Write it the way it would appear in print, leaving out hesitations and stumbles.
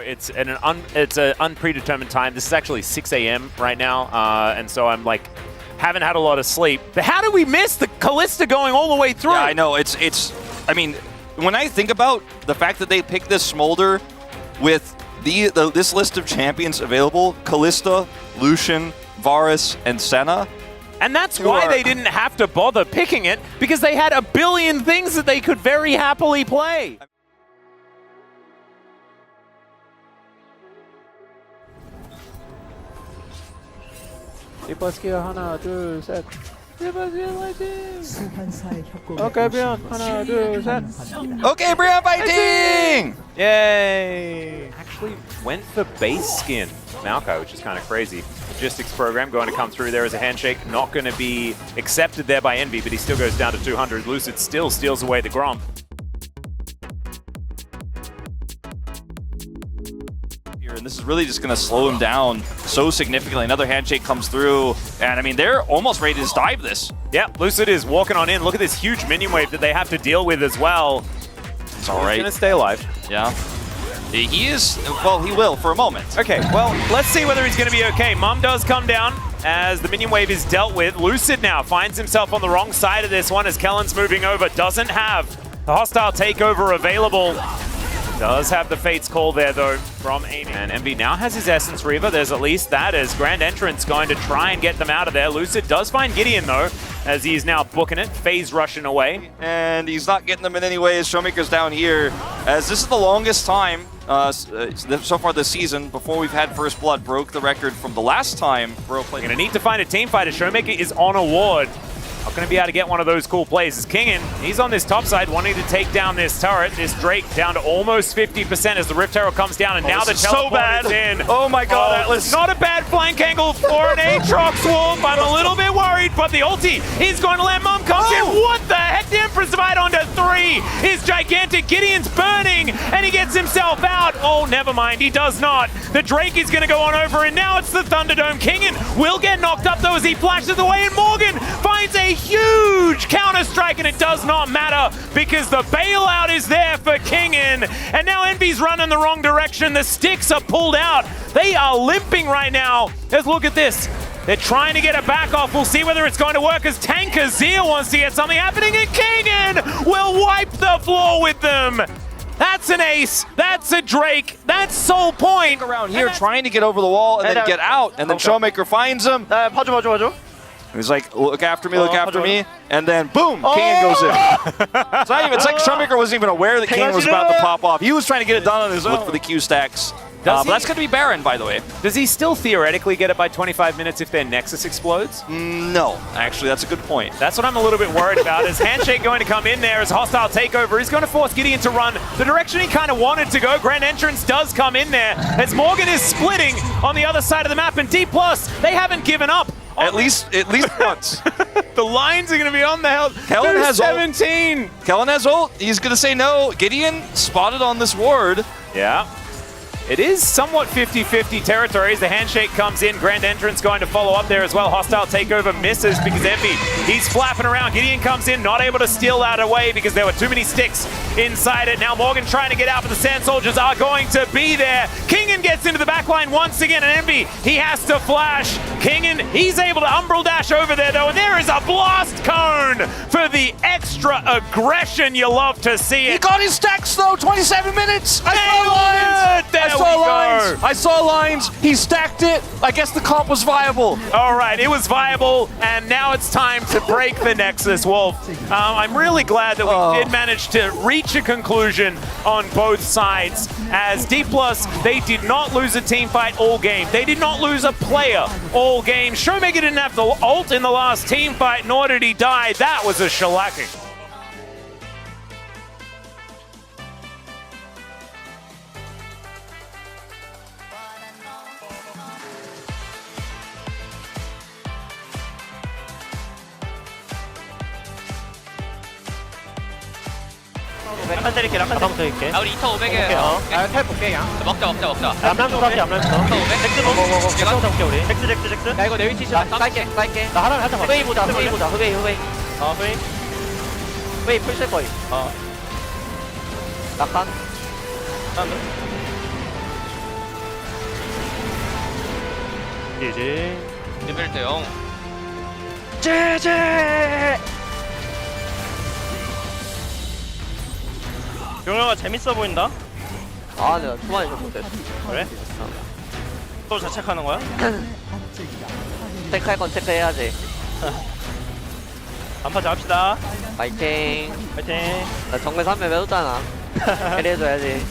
It's an unpredetermined time. This is actually 6 a.m. right now, and so I'm like, haven't had a lot of sleep. But how did we miss the Kalista going all the way through? Yeah, I know. I mean, when I think about the fact that they picked this Smolder with this list of champions available, Kalista, Lucian, Varus, and Senna. And that's why they didn't have to bother picking it, because they had a billion things that they could very happily play. 디버스키어 하나 둘 셋. 디버스키어 화이팅! 오케이 브리안 하나 둘 셋. Okay, Brian fighting! Yay! Actually went for base skin Malco, which is kind of crazy. Logistics program going to come through there as a handshake. Not going to be accepted there by Envy, but he still goes down to 200. Lucid still steals away the Gromp. And this is really just going to slow him down so significantly. Another handshake comes through, and I mean, they're almost ready to just dive this. Yeah, Lucid is walking on in. Look at this huge minion wave that they have to deal with as well. It's all right. He's going to stay alive. Yeah. He is, well, he will for a moment. Okay, well, let's see whether he's going to be okay. Mum does come down as the minion wave is dealt with. Lucid now finds himself on the wrong side of this one as Kellen's moving over. Doesn't have the hostile takeover available. Does have the Fate's call there, though, from Amy. And Envy now has his Essence Reaver. There's at least that as Grand Entrance going to try and get them out of there. Lucid does find Gideon, though, as he's now booking it. Phase rushing away. And he's not getting them in any way as Showmaker's down here, as this is the longest time so far this season before we've had First Blood. Broke the record from the last time BRO played. Going to need to find a team fight as Showmaker is on a ward. Not going to be able to get one of those cool plays. As Kingin, he's on this top side wanting to take down this turret. This Drake down to almost 50% as the Rift Arrow comes down, and now the teleport is in. Oh my god, Atlas. Not a bad flank angle for an Aatrox Wolf. I'm a little bit worried, but the ulti is going to land. Mum comes in. What the heck? The Empress Divide onto 3 is gigantic. Gideon's burning, and he gets himself out. Oh, never mind. He does not. The Drake is going to go on over, and now it's the Thunderdome. Kingin will get knocked up, though, as he flashes away, and Morgan finds a huge counter-strike, and it does not matter because the bailout is there for Kingin. And now Envy's running the wrong direction. The sticks are pulled out. They are limping right now. Let's look at this. They're trying to get a back off. We'll see whether it's going to work as Tanker Zia wants to get something happening, and Kingin will wipe the floor with them. That's an ace. That's a Drake. That's Soul Point. Around here trying to get over the wall and then get out, and then Showmaker finds him. 봐줘. He's like, look after me, and then boom, Kingin goes in. It's like Showmaker wasn't even aware that Kingin was about to pop off. He was trying to get it done on his own. Look for the Q stacks. But that's going to be Baron, by the way. Does he still theoretically get it by 25 minutes if their Nexus explodes? No, actually, that's a good point. That's what I'm a little bit worried about. Is Handshake going to come in there as hostile takeover? He's going to force Gideon to run the direction he kind of wanted to go. Grand Entrance does come in there as Morgan is splitting on the other side of the map, and D+, they haven't given up. At least once. The lines are going to be on the hell. Kellen has 17. Kellen has ult. He's going to say no. Gideon spotted on this ward. Yeah. It is somewhat 50-50 territory as the handshake comes in. Grand Entrance going to follow up there as well. Hostile takeover misses because Envy, he's flapping around. Gideon comes in, not able to steal that away because there were too many sticks inside it. Now Morgan trying to get out, but the Sand Soldiers are going to be there. Kingin gets into the backline once again, and Envy, he has to flash. Kingin, he's able to Umbral Dash over there though, and there is a blast cone for the extra aggression you love to see it. He got his stacks though, 27 minutes. I saw lines. He stacked it. I guess the comp was viable. All right, it was viable, and now it's time to break the Nexus, Wolf. I'm really glad that we did manage to reach a conclusion on both sides, as D+, they did not lose a team fight all game. They did not lose a player all game. Showmaker didn't have the ult in the last team fight, nor did he die. That was a shellacking. 락한 때릴게. 우리 2터 500이에요. 탈 볼게 그냥. 먹자. 암람수 사기 암람수. 2터 500. 잭스 먹어. 잭스 잡을게 우리. 잭스. 야 이거 내 위치 좀 깔게. 나 하나 살짝 후웨이 보자. 후웨이. 후웨이 풀쓸 거임. 락한. GG. 레벨 대 0. 제제. 용영아 재밌어 보인다. 아 내가 초반에 좀 못했어. 그래? 또 자책하는 거야? 체크할 건 체크해야지. 안파자 합시다. 파이팅. 파이팅. 나 정글 3매 매웠잖아. 캐리해줘야지.